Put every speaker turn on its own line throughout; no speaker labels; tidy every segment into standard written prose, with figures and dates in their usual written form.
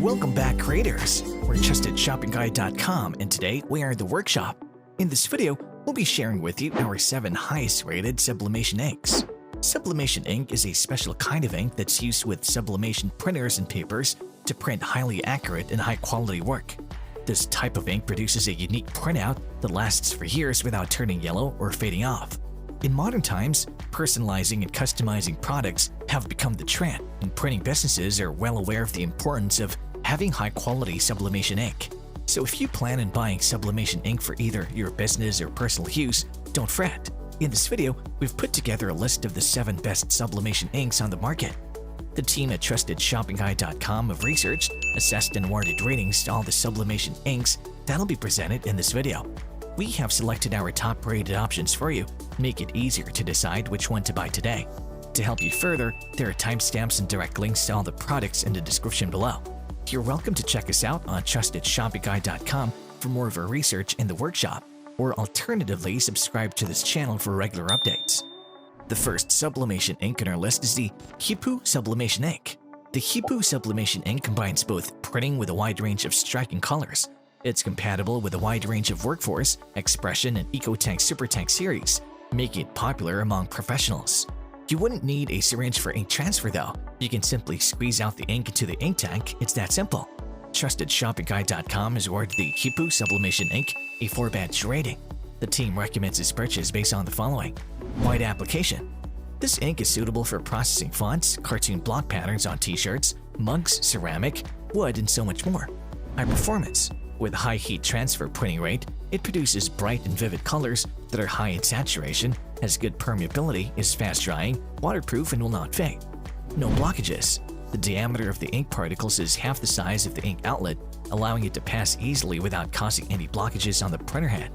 Welcome back, creators! We're TrustedShoppingGuide.com, and today we are at the workshop. In this video, we'll be sharing with you our 7 highest rated sublimation inks. Sublimation ink is a special kind of ink that's used with sublimation printers and papers to print highly accurate and high-quality work. This type of ink produces a unique printout that lasts for years without turning yellow or fading off. In modern times, personalizing and customizing products have become the trend, and printing businesses are well aware of the importance of having high-quality sublimation ink. So if you plan on buying sublimation ink for either your business or personal use, don't fret. In this video, we've put together a list of the 7 best sublimation inks on the market. The team at TrustedShoppingGuide.com have researched, assessed, and awarded ratings to all the sublimation inks that'll be presented in this video. We have selected our top-rated options for you to make it easier to decide which one to buy today. To help you further, there are timestamps and direct links to all the products in the description below. You're welcome to check us out on TrustedShoppingGuide.com for more of our research in the workshop, or alternatively subscribe to this channel for regular updates. The first sublimation ink on our list is the HIPPO Sublimation Ink. The HIPPO Sublimation Ink combines both printing with a wide range of striking colors. It's compatible with a wide range of Workforce, Expression, and EcoTank SuperTank series, making it popular among professionals. You wouldn't need a syringe for ink transfer though. You can simply squeeze out the ink into the ink tank. It's that simple. TrustedShoppingGuide.com has awarded the HIPPO Sublimation Ink a 4-badge rating. The team recommends its purchase based on the following. Wide application. This ink is suitable for processing fonts, cartoon block patterns on t-shirts, mugs, ceramic, wood, and so much more. High performance. With high heat transfer printing rate, it produces bright and vivid colors that are high in saturation, has good permeability, is fast drying, waterproof, and will not fade. No blockages. The diameter of the ink particles is half the size of the ink outlet, allowing it to pass easily without causing any blockages on the printer head.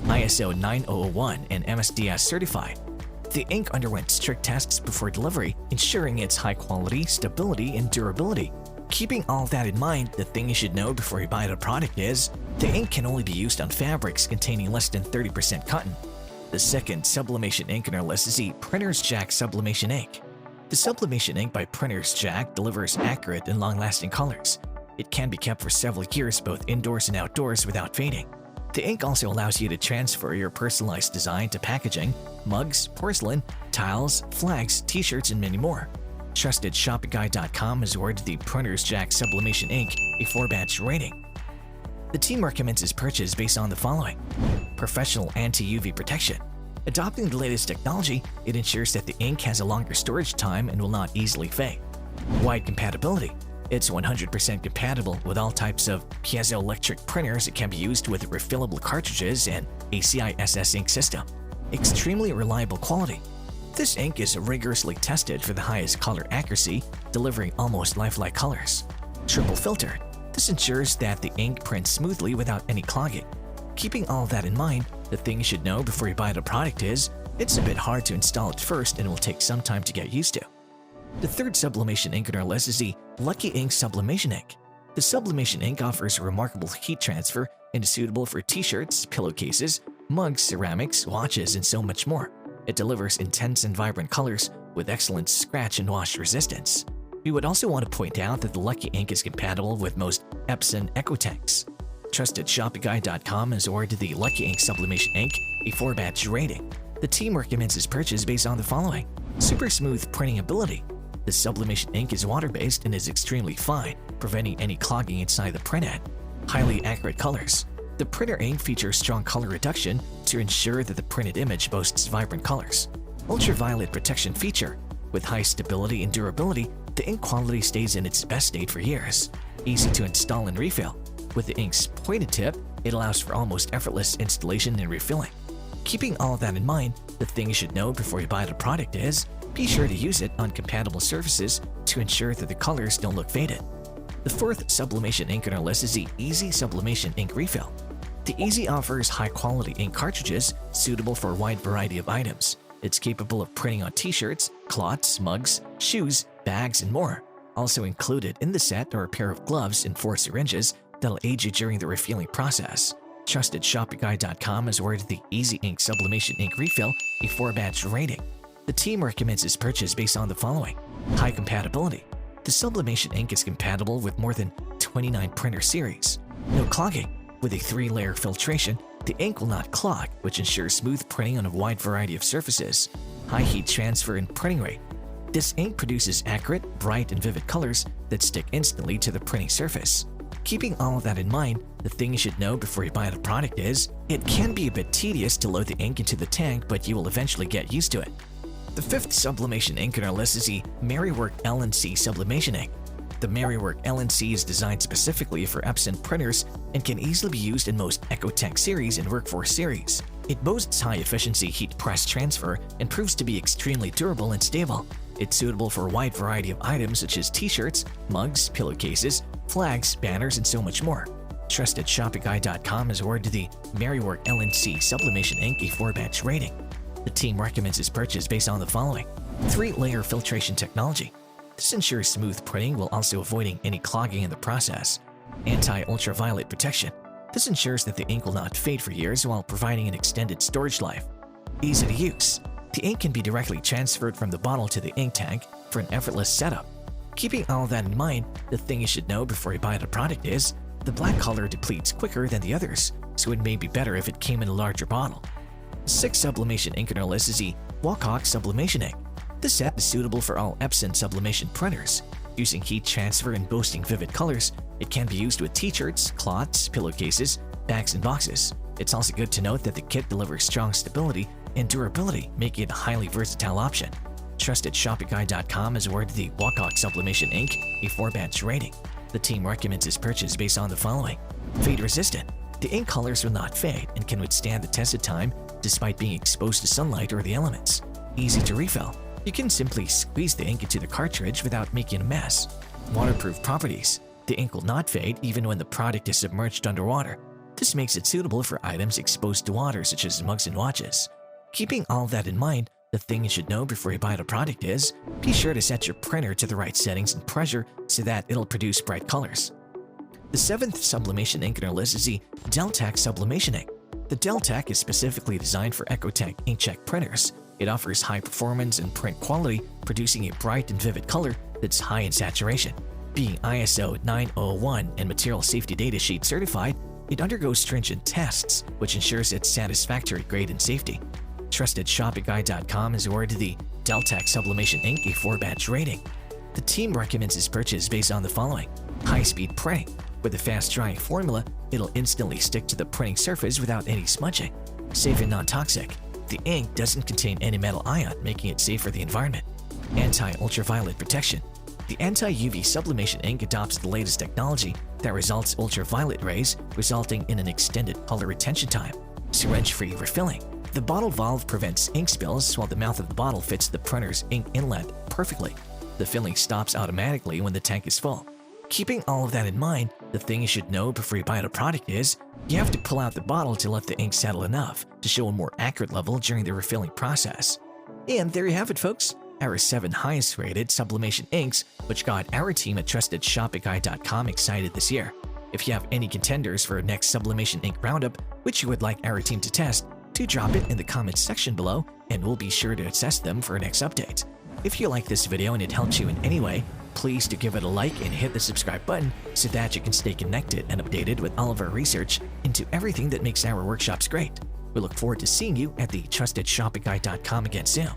ISO 9001 and MSDS certified. The ink underwent strict tests before delivery, ensuring its high quality, stability, and durability. Keeping all that in mind, the thing you should know before you buy the product is, the ink can only be used on fabrics containing less than 30% cotton. The second sublimation ink on our list is the Printer's Jack Sublimation Ink. The sublimation ink by Printer's Jack delivers accurate and long-lasting colors. It can be kept for several years both indoors and outdoors without fading. The ink also allows you to transfer your personalized design to packaging, mugs, porcelain, tiles, flags, t-shirts, and many more. TrustedShoppingGuide.com has awarded the Printer's Jack Sublimation Ink a 4-badge rating. The team recommends its purchase based on the following. Professional anti-UV protection. Adopting the latest technology, it ensures that the ink has a longer storage time and will not easily fade. Wide compatibility. It's 100% compatible with all types of piezoelectric printers. It can be used with refillable cartridges and a CISS ink system. Extremely reliable quality. This ink is rigorously tested for the highest color accuracy, delivering almost lifelike colors. Triple filtered. This ensures that the ink prints smoothly without any clogging. Keeping all that in mind, the thing you should know before you buy the product is, it's a bit hard to install at first and will take some time to get used to. The third sublimation ink on our list is the Lucky Ink Sublimation Ink. The sublimation ink offers remarkable heat transfer and is suitable for t-shirts, pillowcases, mugs, ceramics, watches, and so much more. It delivers intense and vibrant colors with excellent scratch and wash resistance. We would also want to point out that the Lucky Ink is compatible with most Epson EcoTanks. TrustedShoppingGuide.com has awarded the Lucky Ink Sublimation Ink a 4-badge rating. The team recommends its purchase based on the following. Super smooth printing ability. The sublimation ink is water-based and is extremely fine, preventing any clogging inside the printhead. Highly accurate colors. The printer ink features strong color reduction to ensure that the printed image boasts vibrant colors. Ultraviolet protection feature. With high stability and durability, the ink quality stays in its best state for years. Easy to install and refill. With the ink's pointed tip, it allows for almost effortless installation and refilling. Keeping all of that in mind, the thing you should know before you buy the product is, be sure to use it on compatible surfaces to ensure that the colors don't look faded. The fourth sublimation ink on our list is the Easy Sublimation Ink Refill. The Easy offers high-quality ink cartridges suitable for a wide variety of items. It's capable of printing on t-shirts, cloths, mugs, shoes, bags, and more. Also included in the set are a pair of gloves and 4 syringes that'll aid you during the refilling process. TrustedShoppingGuide.com has awarded the Easy Ink Sublimation Ink Refill a 4-badge rating. The team recommends its purchase based on the following. High compatibility. The sublimation ink is compatible with more than 29 printer series. No clogging. With a 3-layer filtration, the ink will not clog, which ensures smooth printing on a wide variety of surfaces. High heat transfer and printing rate. This ink produces accurate, bright, and vivid colors that stick instantly to the printing surface. Keeping all of that in mind, the thing you should know before you buy the product is, it can be a bit tedious to load the ink into the tank, but you will eventually get used to it. The 5th sublimation ink on our list is the Merrywork LNC sublimation ink. The Merrywork LNC is designed specifically for Epson printers and can easily be used in most EcoTech series and Workforce series. It boasts high-efficiency heat press transfer and proves to be extremely durable and stable. It's suitable for a wide variety of items such as t-shirts, mugs, pillowcases, flags, banners, and so much more. TrustedShoppingGuide.com has awarded the Merrywork LNC sublimation ink a 4-batch rating. The team recommends its purchase based on the following: 3-layer filtration technology. This ensures smooth printing while also avoiding any clogging in the process. Anti-ultraviolet protection. This ensures that the ink will not fade for years while providing an extended storage life. Easy to use. The ink can be directly transferred from the bottle to the ink tank for an effortless setup. Keeping all that in mind, the thing you should know before you buy the product is, the black color depletes quicker than the others, so it may be better if it came in a larger bottle. The 6th sublimation ink on our list is the Wacom sublimation ink. This set is suitable for all Epson sublimation printers. Using heat transfer and boasting vivid colors, it can be used with t-shirts, cloths, pillowcases, bags, and boxes. It's also good to note that the kit delivers strong stability and durability, making it a highly versatile option. TrustedShoppingGuide.com has awarded the Wacom sublimation ink a 4-batch rating. The team recommends its purchase based on the following: fade resistant. The ink colors will not fade and can withstand the test of time despite being exposed to sunlight or the elements. Easy to refill. You can simply squeeze the ink into the cartridge without making a mess. Waterproof properties. The ink will not fade even when the product is submerged underwater. This makes it suitable for items exposed to water such as mugs and watches. Keeping all that in mind, the thing you should know before you buy the product is, be sure to set your printer to the right settings and pressure so that it'll produce bright colors. The 7th sublimation ink on our list is the Deltec sublimation ink. The Deltec is specifically designed for EcoTech inkjet printers. It offers high performance and print quality, producing a bright and vivid color that's high in saturation. Being ISO 9001 and Material Safety Data Sheet certified, it undergoes stringent tests, which ensures its satisfactory grade and safety. TrustedShoppingGuide.com has awarded the Deltec sublimation ink a 4-batch rating. The team recommends its purchase based on the following: high-speed printing. With a fast-drying formula, it'll instantly stick to the printing surface without any smudging. Safe and non-toxic. The ink doesn't contain any metal ion, making it safe for the environment. Anti-ultraviolet protection. The anti-UV sublimation ink adopts the latest technology that results ultraviolet rays, resulting in an extended color retention time. Syringe-free refilling. The bottle valve prevents ink spills while the mouth of the bottle fits the printer's ink inlet perfectly. The filling stops automatically when the tank is full. Keeping all of that in mind, the thing you should know before you buy the product is, you have to pull out the bottle to let the ink settle enough to show a more accurate level during the refilling process. And there you have it, folks, our 7 highest rated sublimation inks, which got our team at TrustedShoppingGuide.com excited this year. If you have any contenders for our next sublimation ink roundup, which you would like our team to test, do drop it in the comments section below and we'll be sure to assess them for our next update. If you like this video and it helped you in any way, please do give it a like and hit the subscribe button so that you can stay connected and updated with all of our research into everything that makes our workshops great. We look forward to seeing you at the TrustedShoppingGuide.com again soon.